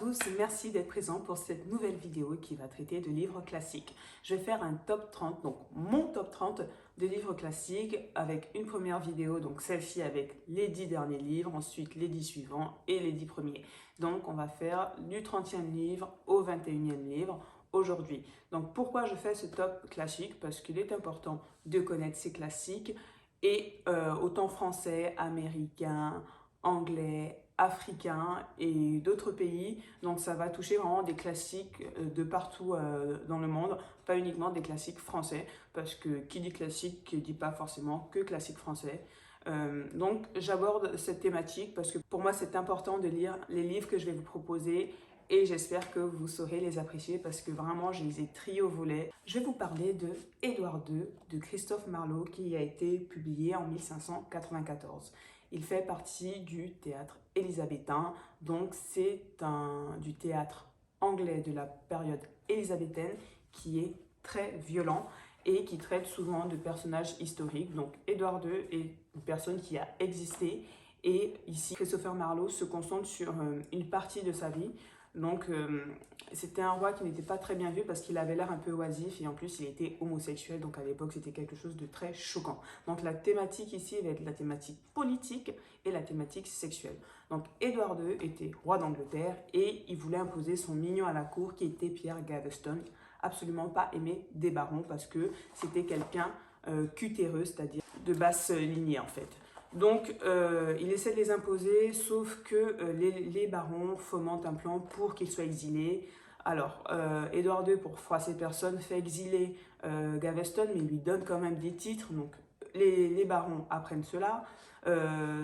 tous, merci d'être présents pour cette nouvelle vidéo qui va traiter de livres classiques. Je vais faire un top 30, donc mon top 30 de livres classiques avec une première vidéo, donc celle-ci avec les 10 derniers livres, ensuite les 10 suivants et les 10 premiers. Donc on va faire du 30e livre au 21e livre aujourd'hui. Donc pourquoi je fais ce top classique? Parce qu'il est important de connaître ces classiques et autant français, américain, anglais, africains et d'autres pays. Donc ça va toucher vraiment des classiques de partout dans le monde, pas uniquement des classiques français, parce que qui dit classique ne dit pas forcément que classique français. Donc j'aborde cette thématique parce que pour moi c'est important de lire les livres que je vais vous proposer et j'espère que vous saurez les apprécier parce que vraiment je les ai triés au volet. Je vais vous parler de Édouard II de Christophe Marlowe qui a été publié en 1594. Il fait partie du théâtre élisabétain, donc c'est du théâtre anglais de la période élisabéthaine qui est très violent et qui traite souvent de personnages historiques. Donc Édouard II est une personne qui a existé et ici Christopher Marlowe se concentre sur une partie de sa vie. Donc c'était un roi qui n'était pas très bien vu parce qu'il avait l'air un peu oisif et en plus il était homosexuel, donc à l'époque c'était quelque chose de très choquant. Donc la thématique ici va être la thématique politique et la thématique sexuelle. Donc Édouard II était roi d'Angleterre et il voulait imposer son mignon à la cour qui était Pierre Gaveston, absolument pas aimé des barons parce que c'était quelqu'un cutéreux, c'est-à-dire de basse lignée en fait. Donc, il essaie de les imposer, sauf que les barons fomentent un plan pour qu'ils soient exilés. Alors, Édouard II, pour froisser personne, fait exiler Gaveston, mais il lui donne quand même des titres. Donc, les barons apprennent cela.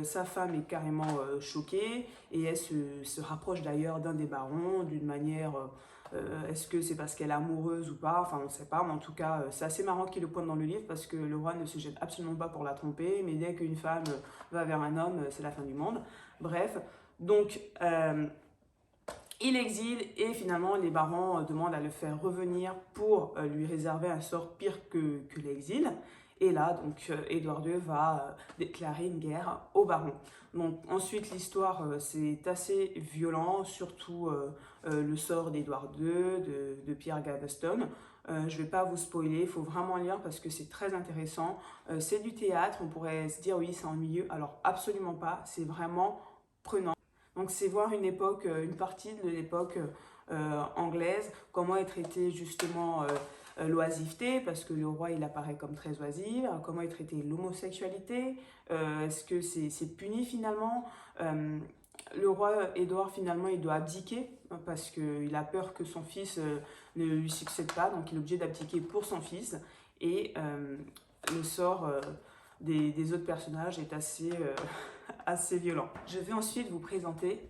Sa femme est carrément choquée et elle se rapproche d'ailleurs d'un des barons d'une manière... est-ce que c'est parce qu'elle est amoureuse ou pas? Enfin, on ne sait pas, mais en tout cas, c'est assez marrant qu'il le pointe dans le livre parce que le roi ne se gêne absolument pas pour la tromper, mais dès qu'une femme va vers un homme, c'est la fin du monde. Bref, donc il exile et finalement les barons demandent à le faire revenir pour lui réserver un sort pire que l'exil. Et là, donc, Édouard II va déclarer une guerre aux barons. Donc, ensuite, l'histoire, c'est assez violent, surtout le sort d'Édouard II, de Pierre Gaveston. Je ne vais pas vous spoiler, il faut vraiment lire parce que c'est très intéressant. C'est du théâtre, on pourrait se dire oui, c'est ennuyeux. Alors, absolument pas, c'est vraiment prenant. Donc, c'est voir une époque, une partie de l'époque anglaise, comment est traitée justement l'oisiveté, parce que le roi il apparaît comme très oisif, comment est traitée l'homosexualité, est-ce que c'est puni finalement, le roi Édouard finalement il doit abdiquer parce qu'il a peur que son fils ne lui succède pas, donc il est obligé d'abdiquer pour son fils et le sort des autres personnages est assez, assez violent. Je vais ensuite vous présenter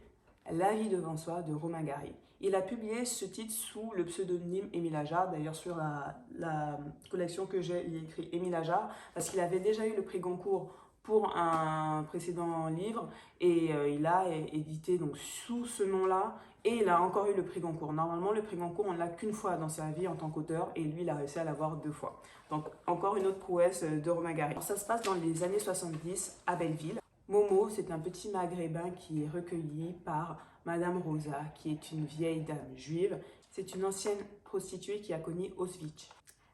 La vie devant soi de Romain Gary. Il a publié ce titre sous le pseudonyme Émile Ajar. D'ailleurs, sur la collection que j'ai, il y a écrit Émile Ajar parce qu'il avait déjà eu le prix Goncourt pour un précédent livre et il a édité donc sous ce nom-là et il a encore eu le prix Goncourt. Normalement, le prix Goncourt, on ne l'a qu'une fois dans sa vie en tant qu'auteur et lui, il a réussi à l'avoir 2 fois. Donc, encore une autre prouesse de Romain Gary. Alors, ça se passe dans les années 70 à Belleville. Momo, c'est un petit maghrébin qui est recueilli par Madame Rosa, qui est une vieille dame juive. C'est une ancienne prostituée qui a connu Auschwitz.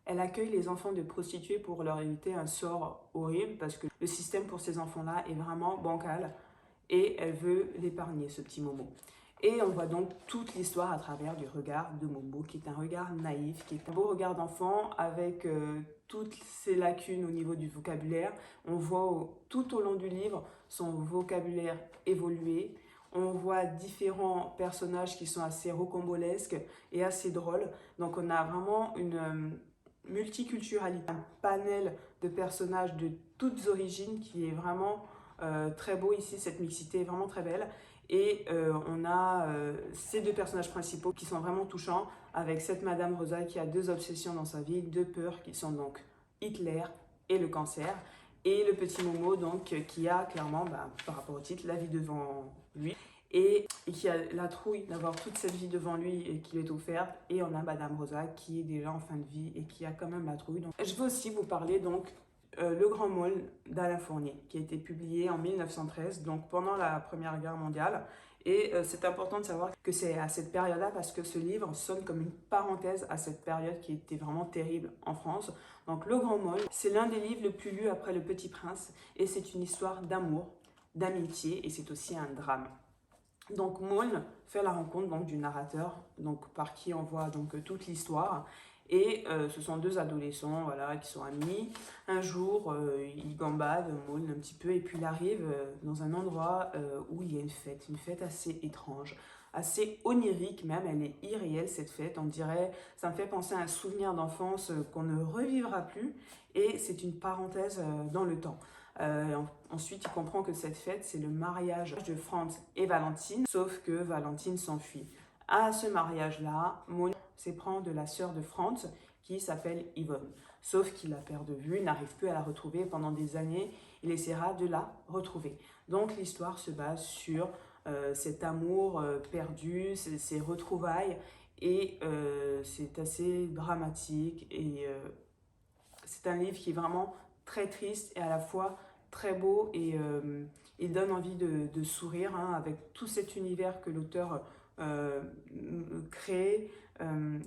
Elle accueille les enfants de prostituées pour leur éviter un sort horrible parce que le système pour ces enfants-là est vraiment bancal et elle veut l'épargner, ce petit Momo. Et on voit donc toute l'histoire à travers du regard de Momo, qui est un regard naïf, qui est un beau regard d'enfant avec toutes ses lacunes au niveau du vocabulaire. On voit tout au long du livre son vocabulaire évoluer. On voit différents personnages qui sont assez rocambolesques et assez drôles. Donc on a vraiment une multiculturalité, un panel de personnages de toutes origines qui est vraiment très beau ici. Cette mixité est vraiment très belle. Et on a ces 2 personnages principaux qui sont vraiment touchants, avec cette Madame Rosa qui a 2 obsessions dans sa vie, 2 peurs qui sont donc Hitler et le cancer, et le petit Momo donc qui a clairement, par rapport au titre, la vie devant lui, et qui a la trouille d'avoir toute cette vie devant lui et qui lui est offerte, et on a Madame Rosa qui est déjà en fin de vie et qui a quand même la trouille. Donc, je veux aussi vous parler donc Le Grand Môle d'Alain Fournier, qui a été publié en 1913, donc pendant la Première Guerre mondiale. Et c'est important de savoir que c'est à cette période-là parce que ce livre sonne comme une parenthèse à cette période qui était vraiment terrible en France. Donc Le Grand Môle, c'est l'un des livres les plus lus après Le Petit Prince et c'est une histoire d'amour, d'amitié et c'est aussi un drame. Donc Môle fait la rencontre donc, du narrateur, donc, par qui on voit donc, toute l'histoire. Et ce sont deux adolescents voilà, qui sont amis. Un jour, ils gambadent Môle un petit peu et puis il arrive dans un endroit où il y a une fête assez étrange, assez onirique même, elle est irréelle cette fête, on dirait, ça me fait penser à un souvenir d'enfance qu'on ne revivra plus et c'est une parenthèse dans le temps. Ensuite, il comprend que cette fête, c'est le mariage de Franz et Valentine, sauf que Valentine s'enfuit. À ce mariage-là, Môle s'éprend de la sœur de Franz, qui s'appelle Yvonne. Sauf qu'il la perd de vue, n'arrive plus à la retrouver. Pendant des années, il essaiera de la retrouver. Donc l'histoire se base sur cet amour perdu, ces retrouvailles, et c'est assez dramatique. Et c'est un livre qui est vraiment très triste et à la fois très beau et il donne envie de sourire hein, avec tout cet univers que l'auteur crée.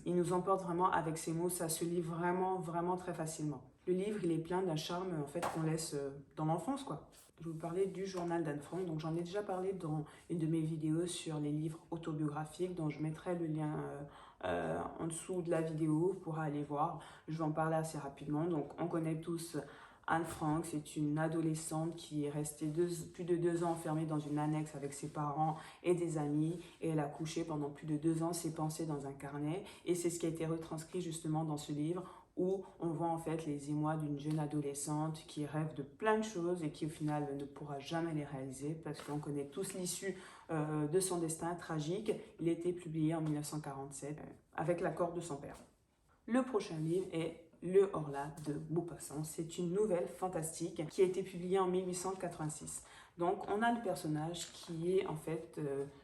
Il nous emporte vraiment avec ses mots, ça se lit vraiment très facilement. Le livre, il est plein d'un charme en fait qu'on laisse dans l'enfance quoi. Je vais vous parler du journal d'Anne Frank, donc j'en ai déjà parlé dans une de mes vidéos sur les livres autobiographiques, dont je mettrai le lien en dessous de la vidéo, vous pourrez aller voir. Je vais en parler assez rapidement. Donc on connaît tous Anne Frank, c'est une adolescente qui est restée plus de 2 ans enfermée dans une annexe avec ses parents et des amis et elle a couché pendant plus de 2 ans ses pensées dans un carnet et c'est ce qui a été retranscrit justement dans ce livre où on voit en fait les émois d'une jeune adolescente qui rêve de plein de choses et qui au final ne pourra jamais les réaliser parce qu'on connaît tous l'issue de son destin tragique. Il a été publié en 1947 avec l'accord de son père. Le prochain livre est Le Horla de Maupassant. C'est une nouvelle fantastique qui a été publiée en 1886. Donc on a le personnage qui est en fait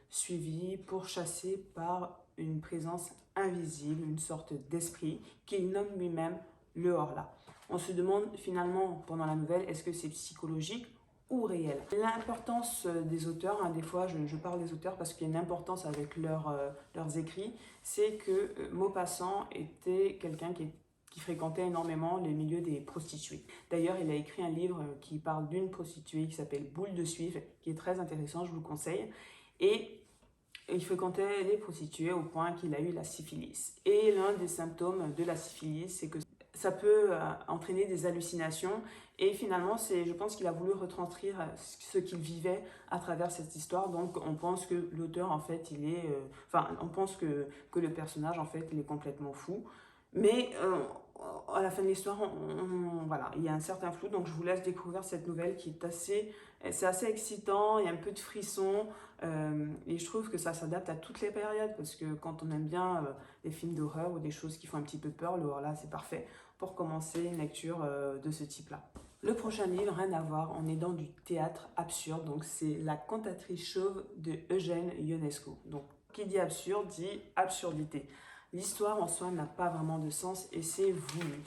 suivi, pourchassé par une présence invisible, une sorte d'esprit qu'il nomme lui-même le Horla. On se demande finalement pendant la nouvelle, est-ce que c'est psychologique ou réel? L'importance des auteurs, hein, des fois je parle des auteurs parce qu'il y a une importance avec leurs écrits, c'est que Maupassant était quelqu'un qui fréquentait énormément les milieux des prostituées. D'ailleurs, il a écrit un livre qui parle d'une prostituée qui s'appelle Boule de Suif, qui est très intéressant, je vous le conseille. Et il fréquentait les prostituées au point qu'il a eu la syphilis. Et l'un des symptômes de la syphilis, c'est que ça peut entraîner des hallucinations. Et finalement, je pense qu'il a voulu retranscrire ce qu'il vivait à travers cette histoire. Donc, on pense que l'auteur, en fait, on pense que le personnage, en fait, il est complètement fou. Mais à la fin de l'histoire, voilà, il y a un certain flou. Donc, je vous laisse découvrir cette nouvelle qui est assez excitant. Il y a un peu de frisson. Et je trouve que ça s'adapte à toutes les périodes. Parce que quand on aime bien les films d'horreur ou des choses qui font un petit peu peur, le horreur là, c'est parfait pour commencer une lecture de ce type-là. Le prochain livre, rien à voir, on est dans du théâtre absurde. Donc, c'est La cantatrice chauve de Eugène Ionesco. Donc, qui dit absurde dit absurdité. L'histoire en soi n'a pas vraiment de sens et c'est voulu.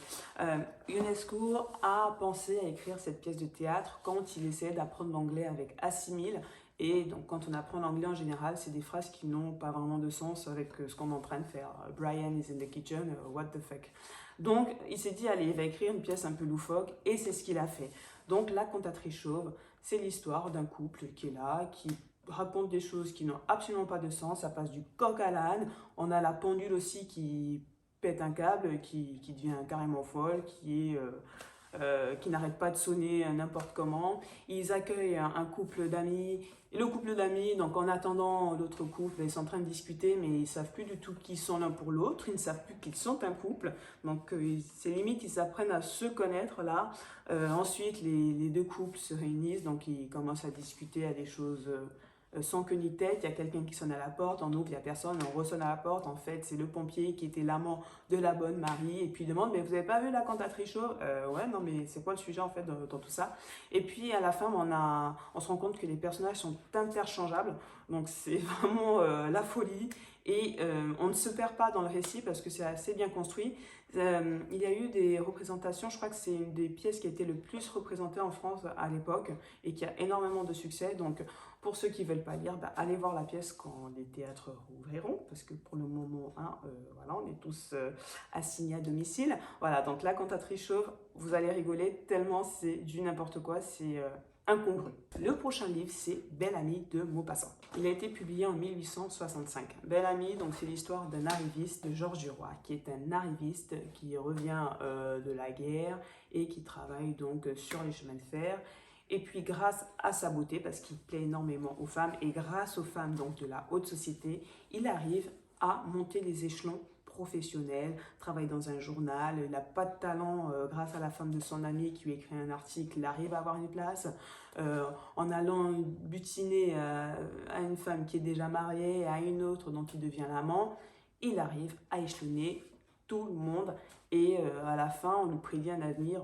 Ionesco a pensé à écrire cette pièce de théâtre quand il essayait d'apprendre l'anglais avec Assimil. Et donc quand on apprend l'anglais en général, c'est des phrases qui n'ont pas vraiment de sens avec ce qu'on est en train de faire. Brian is in the kitchen, what the fuck. Donc il s'est dit, allez, il va écrire une pièce un peu loufoque et c'est ce qu'il a fait. Donc La cantatrice chauve, c'est l'histoire d'un couple qui est là, qui raconte des choses qui n'ont absolument pas de sens, ça passe du coq à l'âne, on a la pendule aussi qui pète un câble, qui devient carrément folle, qui n'arrête pas de sonner n'importe comment. Ils accueillent un couple d'amis, et le couple d'amis, donc en attendant l'autre couple, ils sont en train de discuter, mais ils ne savent plus du tout qui sont l'un pour l'autre, ils ne savent plus qu'ils sont un couple, donc c'est limite, ils apprennent à se connaître là. Ensuite, les deux couples se réunissent, donc ils commencent à discuter à des choses sans queue ni tête. Il y a quelqu'un qui sonne à la porte, on ouvre, il n'y a personne, on ressonne à la porte. En fait, c'est le pompier qui était l'amant de la bonne Marie. Et puis il demande, mais vous n'avez pas vu La cantatrice chauve? Ouais, non, mais c'est quoi le sujet en fait dans tout ça? Et puis à la fin, on se rend compte que les personnages sont interchangeables. Donc c'est vraiment la folie. Et on ne se perd pas dans le récit parce que c'est assez bien construit. Il y a eu des représentations, je crois que c'est une des pièces qui a été le plus représentée en France à l'époque et qui a énormément de succès. Donc pour ceux qui ne veulent pas lire, bah, allez voir la pièce quand les théâtres rouvriront, parce que pour le moment, hein, voilà, on est tous assignés à domicile. Voilà, donc La Cantatrice Chauve, vous allez rigoler tellement c'est du n'importe quoi, c'est incongru. Le prochain livre, c'est Belle Amie de Maupassant. Il a été publié en 1865. Belle Amie, donc c'est l'histoire d'un arriviste, Georges Duroy, qui est un arriviste qui revient de la guerre et qui travaille donc sur les chemins de fer. Et puis grâce à sa beauté, parce qu'il plaît énormément aux femmes, et grâce aux femmes donc de la haute société, il arrive à monter les échelons professionnels, travaille dans un journal, il n'a pas de talent, grâce à la femme de son ami qui lui écrit un article, il arrive à avoir une place, en allant butiner à une femme qui est déjà mariée, à une autre dont il devient l'amant, il arrive à échelonner tout le monde, et à la fin on nous prédit un avenir,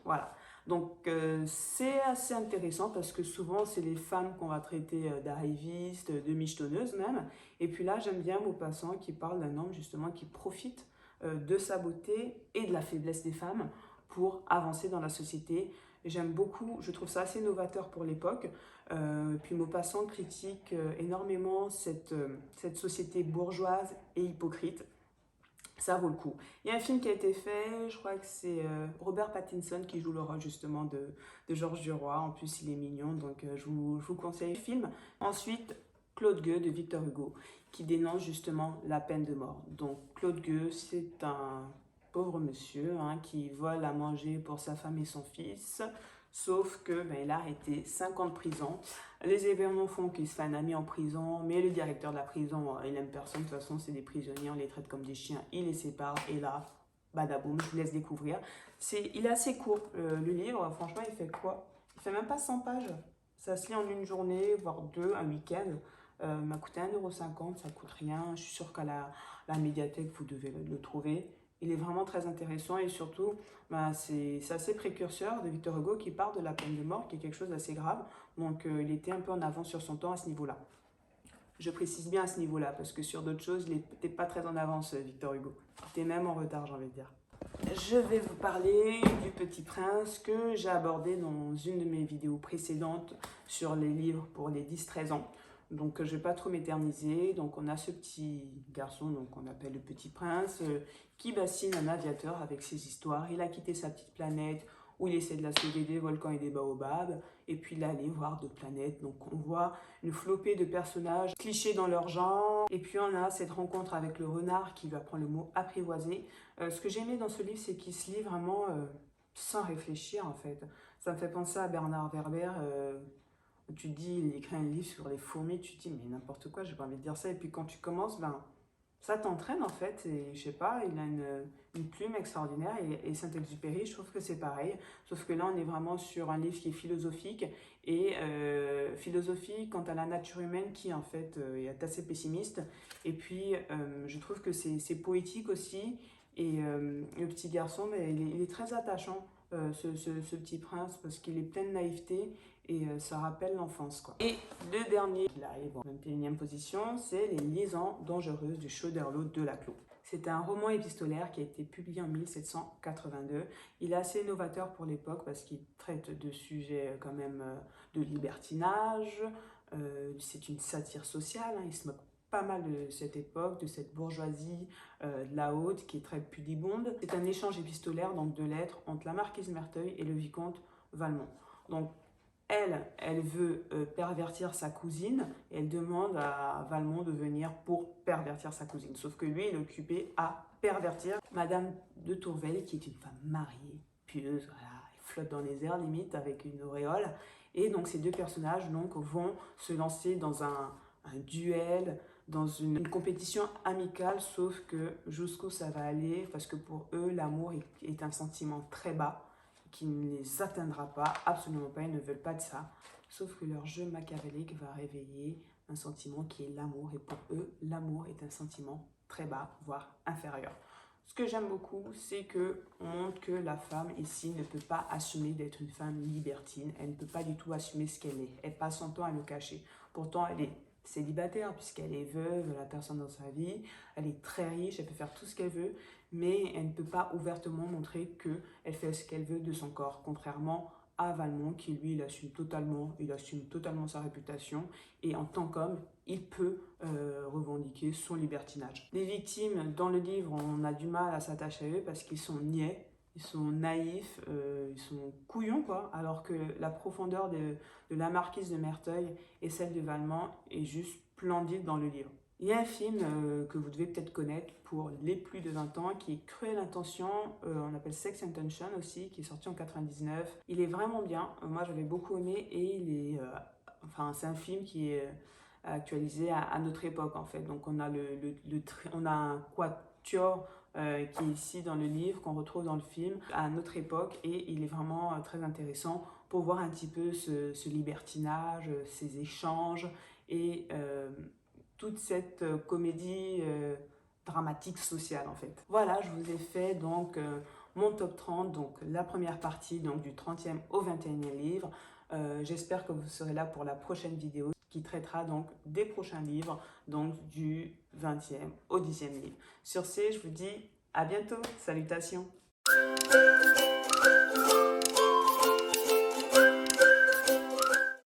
voilà. Donc c'est assez intéressant parce que souvent c'est les femmes qu'on va traiter d'arrivistes, de michetonneuses même. Et puis là j'aime bien Maupassant qui parle d'un homme justement qui profite de sa beauté et de la faiblesse des femmes pour avancer dans la société. J'aime beaucoup, je trouve ça assez novateur pour l'époque. Puis Maupassant critique énormément cette société bourgeoise et hypocrite. Ça vaut le coup. Il y a un film qui a été fait, je crois que c'est Robert Pattinson qui joue le rôle justement de Georges Duroy. En plus, il est mignon, donc je vous conseille le film. Ensuite, Claude Gueux de Victor Hugo, qui dénonce justement la peine de mort. Donc Claude Gueux, c'est un pauvre monsieur hein, qui vole à manger pour sa femme et son fils. Sauf que il a arrêté 5 ans de prison. Les événements font qu'il se fait un ami en prison, mais le directeur de la prison, il n'aime personne. De toute façon, c'est des prisonniers, on les traite comme des chiens, il les sépare. Et là, badaboum, je vous laisse découvrir. Il est assez court, le livre. Franchement, il fait quoi? Il fait même pas 100 pages. Ça se lit en une journée, voire deux, un week-end. M'a coûté 1,50 €, ça coûte rien. Je suis sûre qu'à la médiathèque, vous devez le trouver. Il est vraiment très intéressant et surtout, c'est assez précurseur de Victor Hugo qui parle de la peine de mort, qui est quelque chose d'assez grave. Donc, il était un peu en avance sur son temps à ce niveau-là. Je précise bien à ce niveau-là, parce que sur d'autres choses, il n'était pas très en avance, Victor Hugo. Il était même en retard, j'ai envie de dire. Je vais vous parler du Petit Prince que j'ai abordé dans une de mes vidéos précédentes sur les livres pour les 10-13 ans. Donc je ne vais pas trop m'éterniser. Donc on a ce petit garçon qu'on appelle le Petit Prince qui bassine un aviateur avec ses histoires. Il a quitté sa petite planète où il essaie de la sauver des volcans et des baobabs. Et puis il est allé voir d'autres planètes. Donc on voit une flopée de personnages clichés dans leur genre. Et puis on a cette rencontre avec le renard qui lui apprend le mot apprivoiser. Ce que j'ai aimé dans ce livre, c'est qu'il se lit vraiment sans réfléchir en fait. Ça me fait penser à Bernard Werber. Tu te dis, il écrit un livre sur les fourmis, tu te dis, mais n'importe quoi, j'ai pas envie de dire ça. Et puis quand tu commences, ça t'entraîne en fait. Et je sais pas, il a une plume extraordinaire. Et Saint-Exupéry, je trouve que c'est pareil. Sauf que là, on est vraiment sur un livre qui est philosophique. Et philosophique quant à la nature humaine qui en fait est assez pessimiste. Et puis, je trouve que c'est poétique aussi. Et le petit garçon, il est très attachant. Ce petit prince parce qu'il est plein de naïveté et ça rappelle l'enfance quoi. Et le dernier qui arrive en 21e position, c'est Les Liaisons dangereuses du Choderlos de Laclos. C'est un roman épistolaire qui a été publié en 1782. Il est assez novateur pour l'époque parce qu'il traite de sujets quand même de libertinage. C'est une satire sociale, hein, il se moque pas mal de cette époque, de cette bourgeoisie de la haute qui est très pudibonde. C'est un échange épistolaire, donc de lettres, entre la marquise Merteuil et le vicomte Valmont. Donc elle veut pervertir sa cousine et elle demande à Valmont de venir pour pervertir sa cousine. Sauf que lui, il est occupé à pervertir Madame de Tourvel, qui est une femme mariée, pieuse, voilà, elle flotte dans les airs limite avec une auréole. Et donc ces deux personnages vont se lancer dans un duel, dans une compétition amicale, sauf que jusqu'où ça va aller, parce que pour eux, l'amour est un sentiment très bas, qui ne les atteindra pas, absolument pas, ils ne veulent pas de ça. Sauf que leur jeu machiavélique va réveiller un sentiment qui est l'amour, et pour eux, l'amour est un sentiment très bas, voire inférieur. Ce que j'aime beaucoup, c'est qu'on montre que la femme ici ne peut pas assumer d'être une femme libertine, elle ne peut pas du tout assumer ce qu'elle est, elle passe son temps à le cacher. Pourtant, elle est célibataire puisqu'elle est veuve, la personne dans sa vie, elle est très riche, elle peut faire tout ce qu'elle veut, mais elle ne peut pas ouvertement montrer qu'elle fait ce qu'elle veut de son corps, contrairement à Valmont qui lui il assume totalement sa réputation et en tant qu'homme il peut revendiquer son libertinage. Les victimes dans le livre, on a du mal à s'attacher à eux parce qu'ils sont niais, ils sont naïfs, ils sont couillons quoi, alors que la profondeur de la marquise de Merteuil et celle de Valmont est juste splendide dans le livre. Il y a un film que vous devez peut-être connaître pour les plus de 20 ans qui est Cruelle Intention, on appelle Sex Intention aussi, qui est sorti en 99. Il est vraiment bien, moi j'avais beaucoup aimé et il est, c'est un film qui est actualisé à notre époque en fait. Donc on a, on a un quatuor qui est ici dans le livre, qu'on retrouve dans le film, à notre époque et il est vraiment très intéressant pour voir un petit peu ce libertinage, ces échanges et toute cette comédie dramatique sociale en fait. Voilà, je vous ai fait donc mon top 30, donc la première partie donc du 30e au 21e livre. J'espère que vous serez là pour la prochaine vidéo qui traitera donc des prochains livres, donc du 20e au 10e livre. Sur ce, je vous dis à bientôt. Salutations.